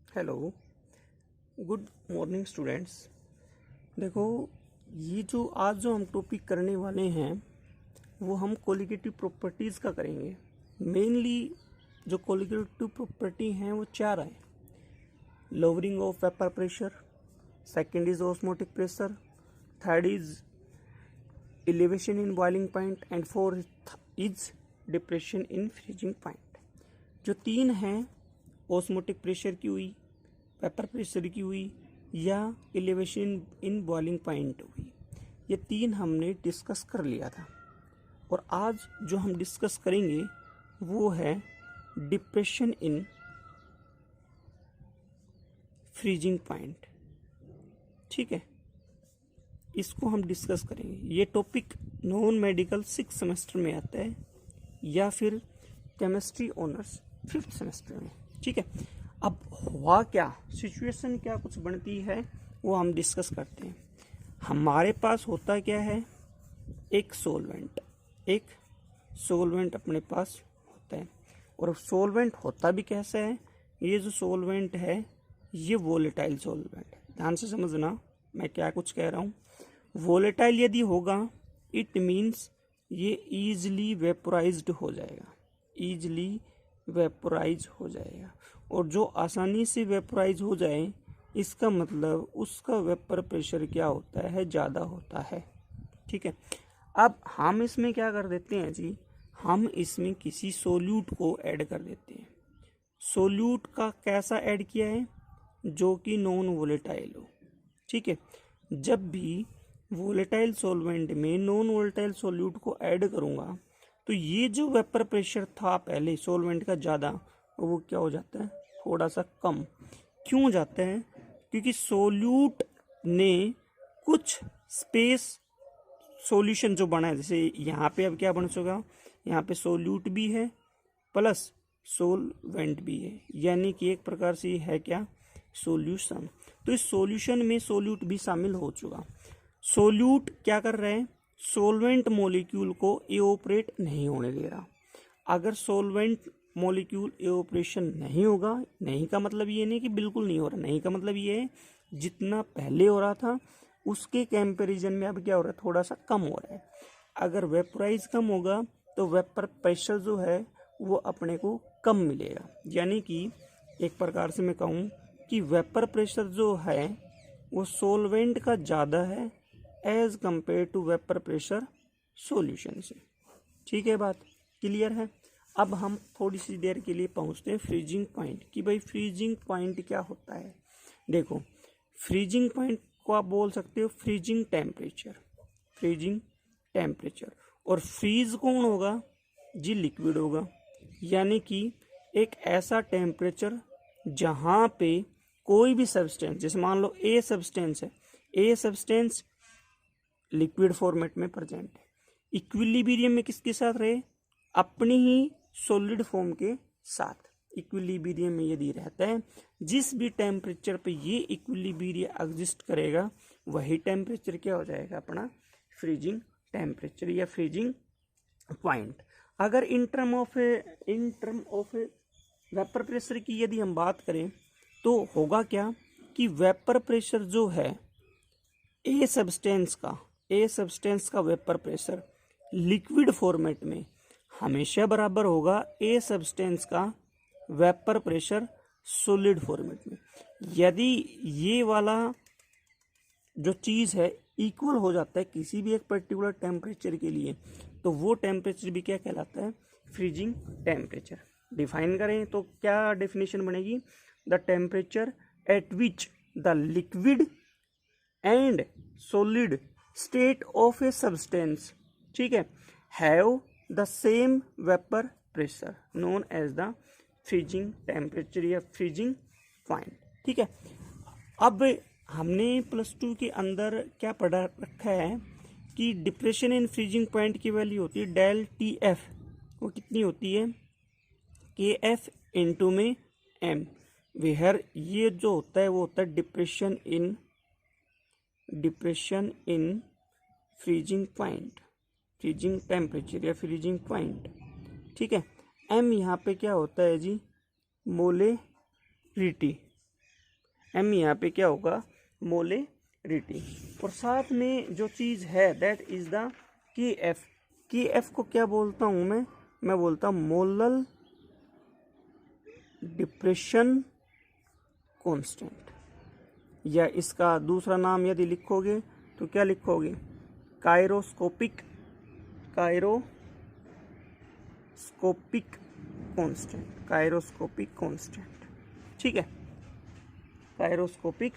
Hello, good morning students. देखो, ये जो हम टॉपिक करने वाले हैं वो हम कोलिगेटिव प्रॉपर्टीज़ का करेंगे। मेनली जो कोलिगेटिव प्रॉपर्टी हैं वो चार हैं। Lowering of vapour pressure, second is osmotic pressure, third is elevation in boiling point and fourth is depression in freezing point. जो तीन हैं, ऑस्मोटिक प्रेशर की हुई, वेपर प्रेशर की हुई या एलिवेशन इन बॉइलिंग पॉइंट हुई, ये तीन हमने डिस्कस कर लिया था। और आज जो हम डिस्कस करेंगे वो है डिप्रेशन इन फ्रीजिंग पॉइंट। ठीक है, इसको हम डिस्कस करेंगे। ये टॉपिक नॉन मेडिकल 6 सेमेस्टर में आता है या फिर केमिस्ट्री ऑनर्स 5th सेमेस्टर में। ठीक है, अब हुआ क्या, सिचुएशन क्या कुछ बनती है वो हम डिस्कस करते हैं। हमारे पास होता क्या है, एक सोलवेंट अपने पास होता है। और सोलवेंट होता भी कैसा है, ये जो सोलवेंट है ये वोलेटाइल सोलवेंट है। ध्यान से समझना मैं क्या कुछ कह रहा हूँ। वोलेटाइल यदि होगा इट मीन्स ये ईजिली वेपोराइज्ड हो जाएगा, और जो आसानी से वेपोराइज हो जाए इसका मतलब उसका वेपर प्रेशर क्या होता है, ज़्यादा होता है। ठीक है, अब हम इसमें क्या कर देते हैं जी, हम इसमें किसी सोल्यूट को ऐड कर देते हैं। सोल्यूट का कैसा ऐड किया है, जो कि नॉन वोलेटाइल हो। ठीक है, जब भी वोलेटाइल सॉल्वेंट में नॉन वोलेटाइल सोल्यूट को ऐड करूँगा तो ये जो वेपर प्रेशर था पहले सॉल्वेंट का ज़्यादा, वो क्या हो जाता है, थोड़ा सा कम। क्यों जाता है, क्योंकि सोल्यूट ने कुछ स्पेस सॉल्यूशन जो बना है, जैसे यहाँ पे अब क्या बन चुका, यहाँ पे सोल्यूट भी है प्लस सोलवेंट भी है, यानी कि एक प्रकार से है क्या, सॉल्यूशन। तो इस सॉल्यूशन में सोल्यूट भी शामिल हो चुका। सोल्यूट क्या कर रहे हैं, सोलवेंट मॉलिक्यूल को एओपरेट नहीं होने दे रहा। अगर सोलवेंट मॉलिक्यूल एओपरेशन नहीं होगा, नहीं का मतलब ये नहीं कि बिल्कुल नहीं हो रहा, नहीं का मतलब ये है जितना पहले हो रहा था उसके कंपैरिजन में अब क्या हो रहा है, थोड़ा सा कम हो रहा है। अगर वेपराइज कम होगा तो वेपर प्रेशर जो है वो अपने को कम मिलेगा। यानी कि एक प्रकार से मैं कहूँ कि वेपर प्रेशर जो है वो सोलवेंट का ज़्यादा है as compare to vapour pressure solution से। ठीक है, बात क्लियर है। अब हम थोड़ी सी देर के लिए पहुंचते हैं फ्रीजिंग पॉइंट कि भाई फ्रीजिंग पॉइंट क्या होता है। देखो, फ्रीजिंग पॉइंट को आप बोल सकते हो फ्रीजिंग टेम्परेचर। और फ्रीज कौन होगा जी, लिक्विड होगा। यानी कि एक ऐसा टेम्परेचर जहाँ पे कोई भी सब्सटेंस, जैसे मान लो ए सब्सटेंस है, ए सब्सटेंस लिक्विड फॉर्मेट में प्रेजेंट है, इक्विलिब्रियम में किसके साथ रहे, अपनी ही सॉलिड फॉर्म के साथ इक्विलिब्रियम में यदि रहता है, जिस भी टेम्परेचर पे ये इक्विलिब्रियम एग्जिस्ट करेगा वही टेम्परेचर क्या हो जाएगा, अपना फ्रीजिंग टेम्परेचर या फ्रीजिंग पॉइंट। अगर in term of vapour pressure की यदि हम बात करें तो होगा क्या कि वेपर प्रेशर जो है ए सब्सटेंस का वेपर प्रेशर लिक्विड फॉर्मेट में हमेशा बराबर होगा ए सब्सटेंस का वेपर प्रेशर सॉलिड फॉर्मेट में। यदि ये वाला जो चीज़ है इक्वल हो जाता है किसी भी एक पर्टिकुलर टेम्परेचर के लिए, तो वो टेम्परेचर भी क्या कहलाता है, फ्रीजिंग टेम्परेचर। डिफाइन करें तो क्या डेफिनेशन बनेगी, the temperature at which the liquid and solid state of a substance, ठीक है, have the same vapour pressure known as the freezing temperature या फ्रीजिंग पॉइंट। ठीक है, अब हमने प्लस 2 के अंदर क्या पढ़ा रखा है कि डिप्रेशन इन फ्रीजिंग पॉइंट की वैल्यू होती है डेल टी एफ। वो कितनी होती है, के एफ इंटू में एम, वेयर ये जो होता है वो होता है depression in freezing point, freezing temperature या फ्रीजिंग पॉइंट। ठीक है, एम यहाँ पे क्या होता है जी, मोलेरिटी। एम यहाँ पे क्या होगा, मोलेरिटी। और साथ में जो चीज़ है that is the key F. की एफ को क्या बोलता हूँ मैं बोलता हूँ मोलल डिप्रेशन कांस्टेंट, या इसका दूसरा नाम यदि लिखोगे तो क्या लिखोगे, कायरोस्कोपिक कांस्टेंट। ठीक है, कायरोस्कोपिक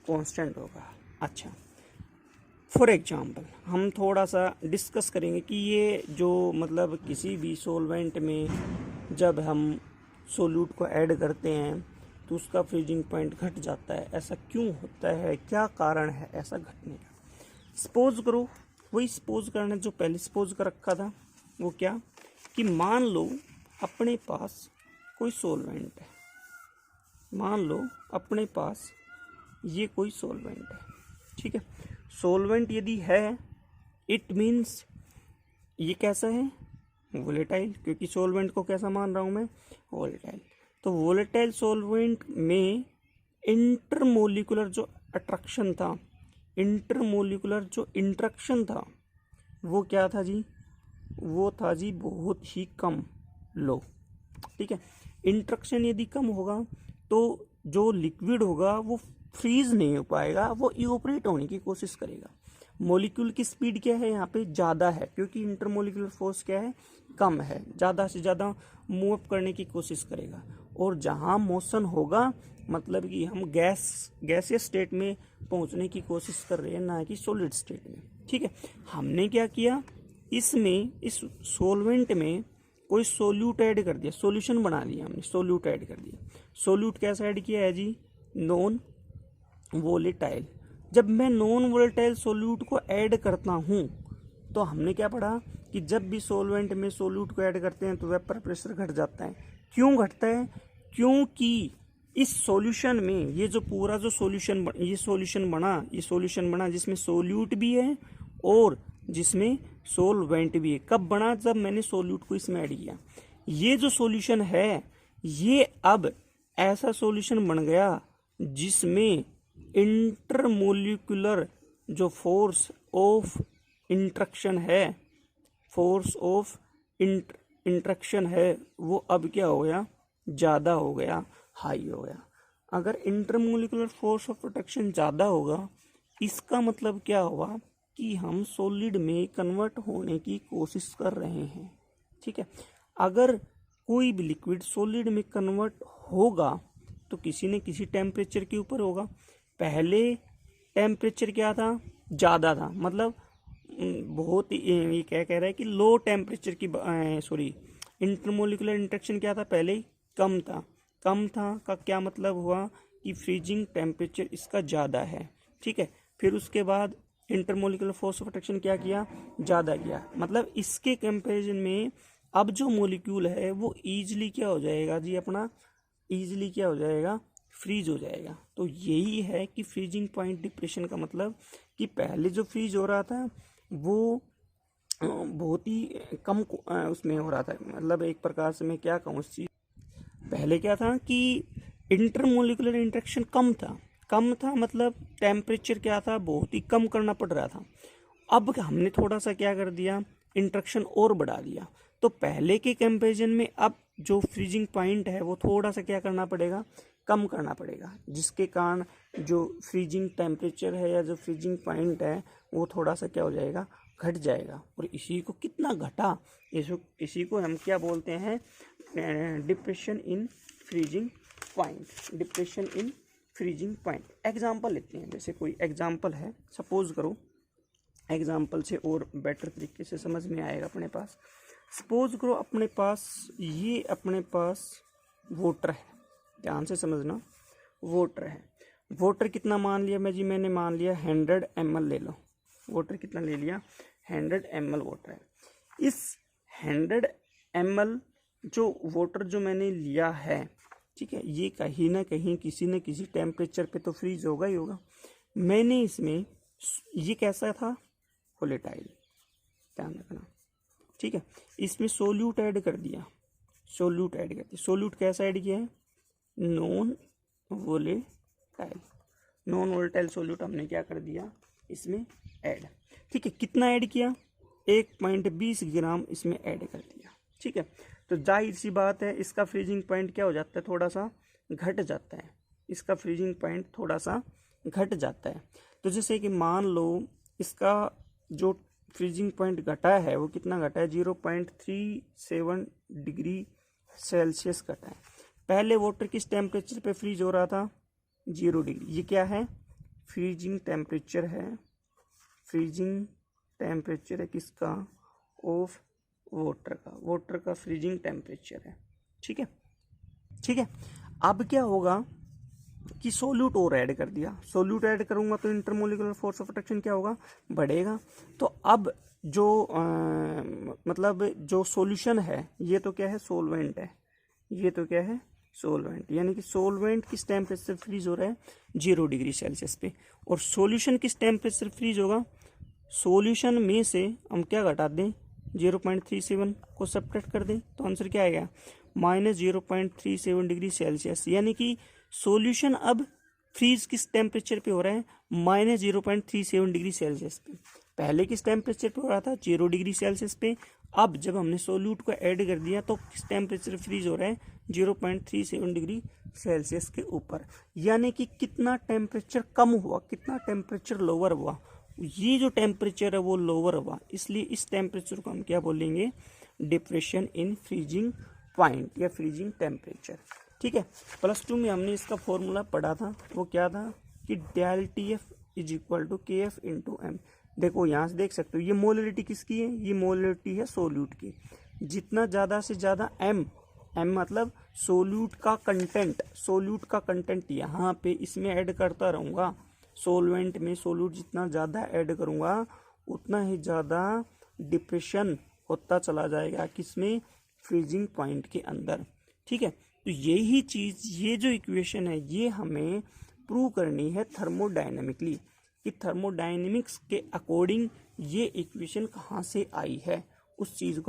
कांस्टेंट होगा। अच्छा, फॉर एग्जाम्पल हम थोड़ा सा डिस्कस करेंगे कि ये जो मतलब किसी भी सॉल्वेंट में जब हम सोल्यूट को ऐड करते हैं तो उसका फ्रीजिंग पॉइंट घट जाता है, ऐसा क्यों होता है, क्या कारण है ऐसा घटने का। सपोज करो, वही सपोज करना जो पहले सपोज कर रखा था, वो क्या कि मान लो अपने पास कोई सॉल्वेंट है, मान लो अपने पास ये कोई सॉल्वेंट है। ठीक है, सॉल्वेंट यदि है इट मीन्स ये कैसा है, वोलेटाइल, क्योंकि सॉल्वेंट को कैसा मान रहा हूँ मैं, वोलेटाइल। तो वोलेटाइल सॉल्वेंट में इंटरमोलिकुलर जो अट्रैक्शन था, इंटरमोलिकुलर जो इंट्रैक्शन था वो क्या था जी, वो था जी बहुत ही कम, लो। ठीक है, इंट्रैक्शन यदि कम होगा तो जो लिक्विड होगा वो फ्रीज नहीं हो पाएगा, वो इवोपरेट होने की कोशिश करेगा। मॉलिक्यूल की स्पीड क्या है यहाँ पे, ज़्यादा है, क्योंकि इंटरमोलिकुलर फोर्स क्या है, कम है, ज़्यादा से ज़्यादा मूव अप करने की कोशिश करेगा। और जहाँ मोशन होगा मतलब कि हम गैसियस स्टेट में पहुँचने की कोशिश कर रहे हैं, ना कि सॉलिड स्टेट में। ठीक है, हमने क्या किया, इसमें इस सॉल्वेंट में कोई सोल्यूट ऐड कर दिया, सॉल्यूशन बना दिया हमने, सोल्यूट ऐड कर दिया। सोल्यूट कैसा ऐड किया है जी, नॉन वोलेटाइल। जब मैं नॉन वोलेटाइल सोल्यूट को ऐड करता हूँ तो हमने क्या पढ़ा कि जब भी सॉल्वेंट में सोल्यूट को ऐड करते हैं तो वेपर प्रेशर घट जाता है। क्यों घटता है, क्योंकि इस सॉल्यूशन में ये जो पूरा जो सॉल्यूशन बना जिसमें सोल्यूट भी है और जिसमें सॉल्वेंट भी है। कब बना, जब मैंने सोल्यूट को इसमें ऐड किया। ये जो सॉल्यूशन है ये अब ऐसा सॉल्यूशन बन गया जिसमें इंटरमोलिकुलर जो फोर्स ऑफ इंट्रैक्शन है वो अब क्या हो गया, ज़्यादा हो गया, हाई हो गया। अगर इंटरमोलिकुलर फोर्स ऑफ अट्रैक्शन ज़्यादा होगा इसका मतलब क्या हुआ कि हम सॉलिड में कन्वर्ट होने की कोशिश कर रहे हैं। ठीक है, अगर कोई भी लिक्विड सॉलिड में कन्वर्ट होगा तो किसी न किसी टेम्परेचर के ऊपर होगा। पहले टेम्परेचर क्या था, ज़्यादा था, मतलब बहुत ये क्या कह रहा है कि लो टेम्परेचर की इंटरमोलिकुलर इंट्रैक्शन क्या था, पहले कम था का क्या मतलब हुआ कि फ्रीजिंग टेम्परेचर इसका ज़्यादा है। ठीक है, फिर उसके बाद इंटरमोलिकुलर फोर्स ऑफ अट्रैक्शन क्या किया, ज़्यादा किया, मतलब इसके कंपैरिजन में अब जो मॉलिक्यूल है वो ईजिली क्या हो जाएगा जी, अपना ईजिली क्या हो जाएगा, फ्रीज हो जाएगा। तो यही है कि फ्रीजिंग पॉइंट डिप्रेशन का मतलब कि पहले जो फ्रीज हो रहा था वो बहुत ही कम उसमें हो रहा था, मतलब एक प्रकार से मैं क्या कहूँ उस चीज़, पहले क्या था कि इंटरमोलिकुलर इंट्रैक्शन कम था, मतलब टेम्परेचर क्या था, बहुत ही कम करना पड़ रहा था। अब हमने थोड़ा सा क्या कर दिया, इंट्रैक्शन और बढ़ा दिया। तो पहले के कंपैरिजन में अब जो फ्रीजिंग पॉइंट है वो थोड़ा सा क्या करना पड़ेगा, कम करना पड़ेगा, जिसके कारण जो फ्रीजिंग टेम्परेचर है या जो फ्रीजिंग पॉइंट है वो थोड़ा सा क्या हो जाएगा, घट जाएगा। और इसी को कितना घटा, इसी को हम क्या बोलते हैं, depression in freezing point. Example लेते हैं, जैसे कोई एग्जाम्पल है, सपोज करो, एग्जाम्पल से और बेटर तरीके से समझ में आएगा अपने पास। सपोज करो अपने पास वाटर है, ध्यान से समझना, वाटर है। वाटर कितना मान लिया मैंने मान लिया 100 ml ले लो। वाटर कितना ले लिया, 100 ml वाटर है। इस 100 ml जो वाटर जो मैंने लिया है, ठीक है, ये कहीं ना कहीं किसी न किसी टेम्परेचर पे तो फ्रीज होगा ही होगा। मैंने इसमें, ये कैसा था, वोलेटाइल, ध्यान रखना। ठीक है, इसमें सोल्यूट ऐड कर दिया, सोल्यूट कैसा ऐड किया है, non volatile volatile, non volatile solute हमने क्या कर दिया इसमें ऐड। ठीक है, कितना ऐड किया, 1.20 ग्राम इसमें ऐड कर दिया। ठीक है, तो जाहिर सी बात है इसका फ्रीजिंग पॉइंट क्या हो जाता है, थोड़ा सा घट जाता है, इसका फ्रीजिंग पॉइंट थोड़ा सा घट जाता है। तो जैसे कि मान लो इसका जो फ्रीजिंग पॉइंट घटा है वो कितना घटा है, 0.37 डिग्री सेल्सियस घटा है। पहले वाटर किस टेम्परेचर पे फ्रीज हो रहा था, 0 डिग्री। ये क्या है, फ्रीजिंग टेम्परेचर है, फ्रीजिंग टेम्परेचर है किसका, ऑफ वाटर का, वाटर का फ्रीजिंग टेम्परेचर है। ठीक है, ठीक है। अब क्या होगा कि सोल्यूट और ऐड कर दिया, सोल्यूट ऐड करूंगा तो इंटरमोलिकुलर फोर्स ऑफ अट्रैक्शन क्या होगा, बढ़ेगा। तो अब जो मतलब जो सॉल्यूशन है ये तो क्या है, सोलवेंट है, ये तो क्या है सोलवेंट, यानी कि सोलवेंट किस टेम्परेचर फ्रीज हो रहा है, 0 डिग्री सेल्सियस पे। और सॉल्यूशन किस टेम्परेचर फ्रीज होगा, सॉल्यूशन में से हम क्या घटा दें, 0.37 को सब्ट्रैक्ट कर दें तो आंसर क्या आएगा, -0.37 डिग्री सेल्सियस। यानी कि सॉल्यूशन अब फ्रीज किस टेम्परेचर पे हो रहा है, -0.37 डिग्री सेल्सियस पे। पहले किस टेम्परेचर पे हो रहा था, 0 डिग्री सेल्सियस पे। अब जब हमने सोल्यूट को ऐड कर दिया तो किस टेम्परेचर फ्रीज हो रहा है, 0.37 डिग्री सेल्सियस के ऊपर। यानी कि कितना टेम्परेचर कम हुआ, कितना टेम्परेचर लोअर हुआ, ये जो टेम्परेचर है वो लोअर हुआ, इसलिए इस टेम्परेचर को हम क्या बोलेंगे, डिप्रेशन इन फ्रीजिंग पॉइंट या फ्रीजिंग टेम्परेचर। ठीक है, +2 में हमने इसका फॉर्मूला पढ़ा था, वो क्या था कि del TF is equal to KF into M। देखो यहाँ से देख सकते हो ये मोलरिटी किसकी है, ये मोलरिटी है सोल्यूट की। जितना ज़्यादा से ज़्यादा M मतलब सोल्यूट का कंटेंट, सोल्यूट का कंटेंट यहाँ पे इसमें ऐड करता रहूँगा, सोलवेंट में सोल्यूट जितना ज़्यादा ऐड करूँगा उतना ही ज़्यादा डिप्रेशन होता चला जाएगा किसमें, फ्रीजिंग पॉइंट के अंदर। ठीक है, तो यही चीज़, ये जो इक्वेशन है ये हमें प्रूव करनी है थर्मोडायनेमिकली, कि थर्मोडायनेमिक्स के अकॉर्डिंग ये इक्वेशन कहाँ से आई है, उस चीज़ को